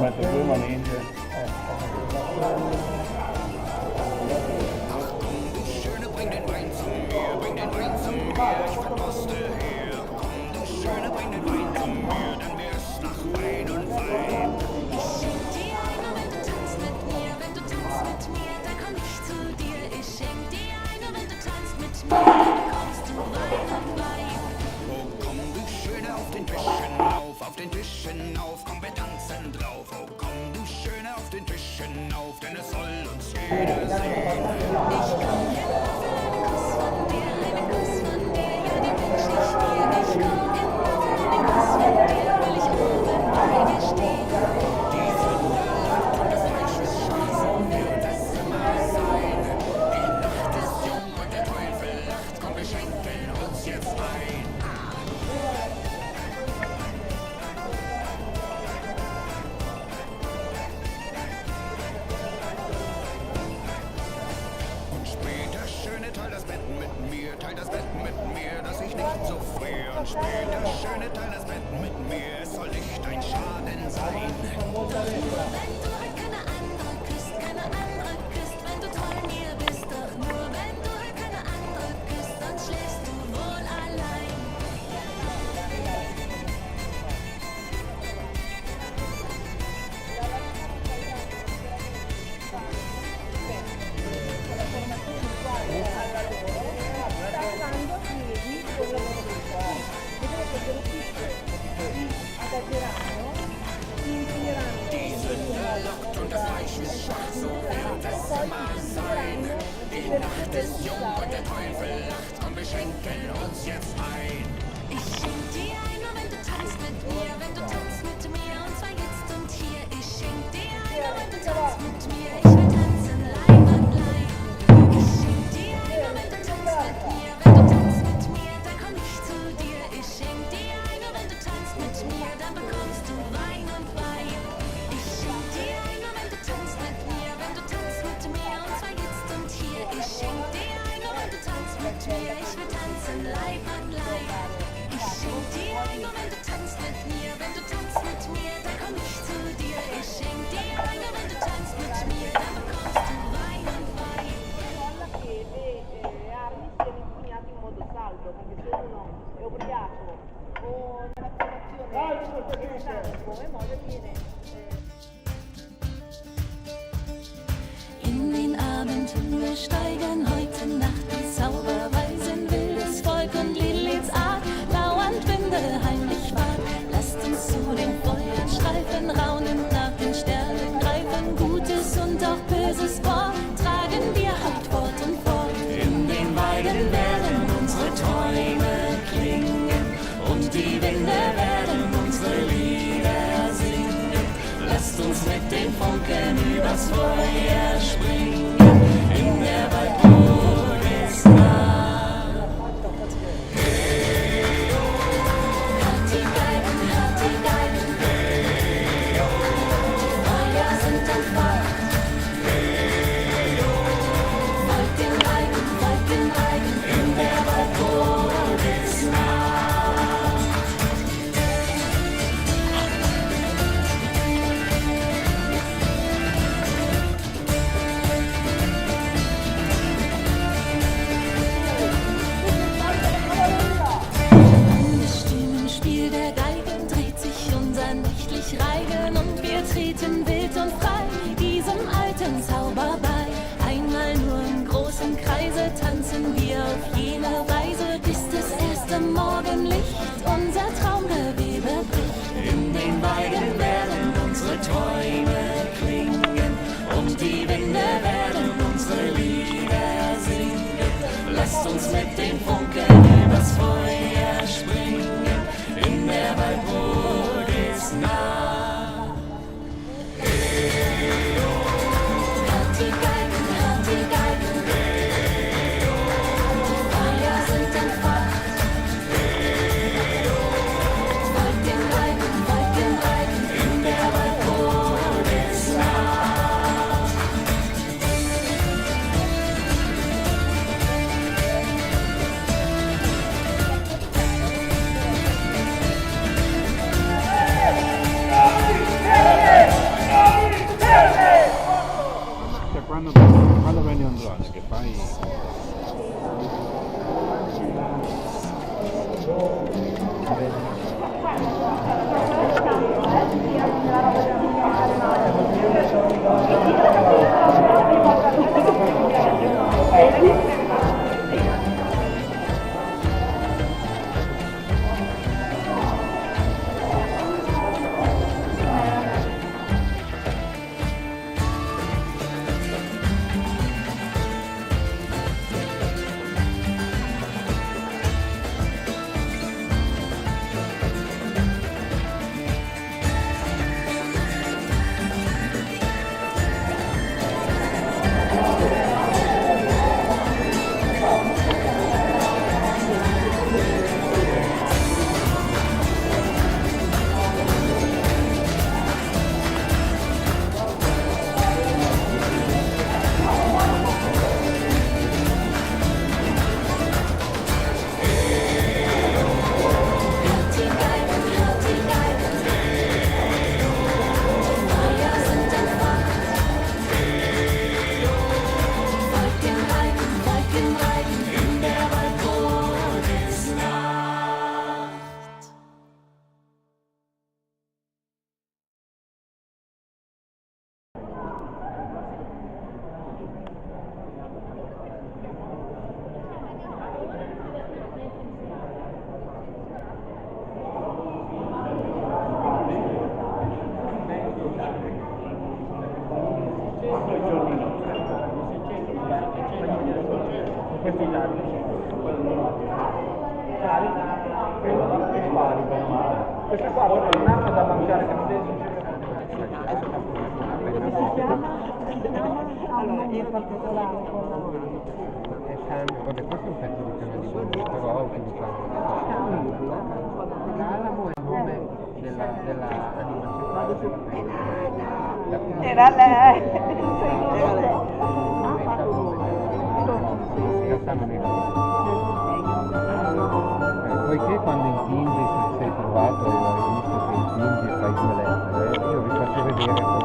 mettere due maniglie. Auf den Tischen auf, komm, wir tanzen drauf. Oh, komm, du Schöne, auf den Tischen auf, denn es soll uns jeder sehen. Ich komm hin auf einen Kuss von dir, einen Kuss von dir, ja, die wünsch ich dir. Ich komm hin auf einen Kuss von dir, weil ich oben bei dir stehe. Diese Nacht und das Fleisch ist scheiße, wird es immer sein. Die Nacht ist jung und der Teufel lacht, komm, wir schenken uns jetzt ein. Teil das Bett mit mir, dass ich nicht so friere. Und später, Schöne, teil das Bett mit mir, es soll nicht ein Schaden sein. Doch nur wenn du halt keine andere küsst, wenn du treu mir bist. Doch nur wenn du halt keine andere küsst, sonst schläfst du wohl allein. Diese Nacht und das Fleisch ist schwach, so wird es immer sein. Die Nacht ist jung und der Teufel lacht, komm, wir schenken uns jetzt ein. Ich schenk dir ein, nur wenn du tanzt mit mir, wenn du tanzt mit mir, und zwar jetzt und hier. Ich schenk dir ein, nur wenn du tanzt mit mir, ich will tanzen, Leib an Leib. Ich schenk dir ein, nur wenn du tanzt mit mir, wenn du tanzt mit mir, dann komm ich zu dir. Ich schenk dir ein, nur wenn du tanzt mit mir, dann bekommst du Wein und Wein. Ich schenk dir ein, nur wenn du tanzt mit mir, wenn du tanzt mit mir, und zwar jetzt und hier. Ich schenk dir ein, nur wenn du tanzt mit mir, ich will tanzen, Leib an Leib. Ich schenk dir ein, nur wenn du tanzt mit mir, wenn du tanzt mit mir, dann komm ich zu dir. Ich schenk dir ein, nur wenn du tanzt mit mir, dann bekommst du Wein und Wein. Che le armi siano impugnate in modo saldo, perché se uno è ubriaco o nella situazione come modo viene In den Abenteuer steigen heute Nacht die Zauberweise in wildes Volk und Liliths Art, lauernd Winde heimlich wart. Lasst uns zu den Feuern schreifen, raunend nach den Sternen greifen, Gutes und auch Böses Wort tragen wir halt fort und fort. In den Weiden werden unsere Träume klingen und die Winde werden unsere Lieder singen. Lasst uns mit den Funken übers Feuer springen, in der Waldburg ist nah. Hört die Geigen, Feuer sind entfacht. Folgt den Reigen, in der Waldburg ist nah. Im Stimmenspiel der Geigen dreht sich unser nächtlich Reigen und wir treten wild und frei diesem alten Zauber bei. Einmal nur im großen Kreise tanzen wir auf jene Weise, bis das erste Morgenlicht unser Traumgewebe bricht. In den Weiden werden unsere Träume klingen und die Winde werden unsere Lieder singen. Lasst uns mit den Funken übers Feuer springen, in der Waldburg ist nah. Hört die Geigen, Feuer sind entfacht. Folgt den Reigen, in der Waldburg Queste qua non hanno da mangiare che non devono Allora, in particolare vabbè, questo è un pezzo di canna di bambù, però ha utilizzato l'alamo è il nome della animazione. era lei. In realtà non era. Poiché quando impingi sei trovato e hai visto che impingi e fai 2 lettere, io vi faccio vedere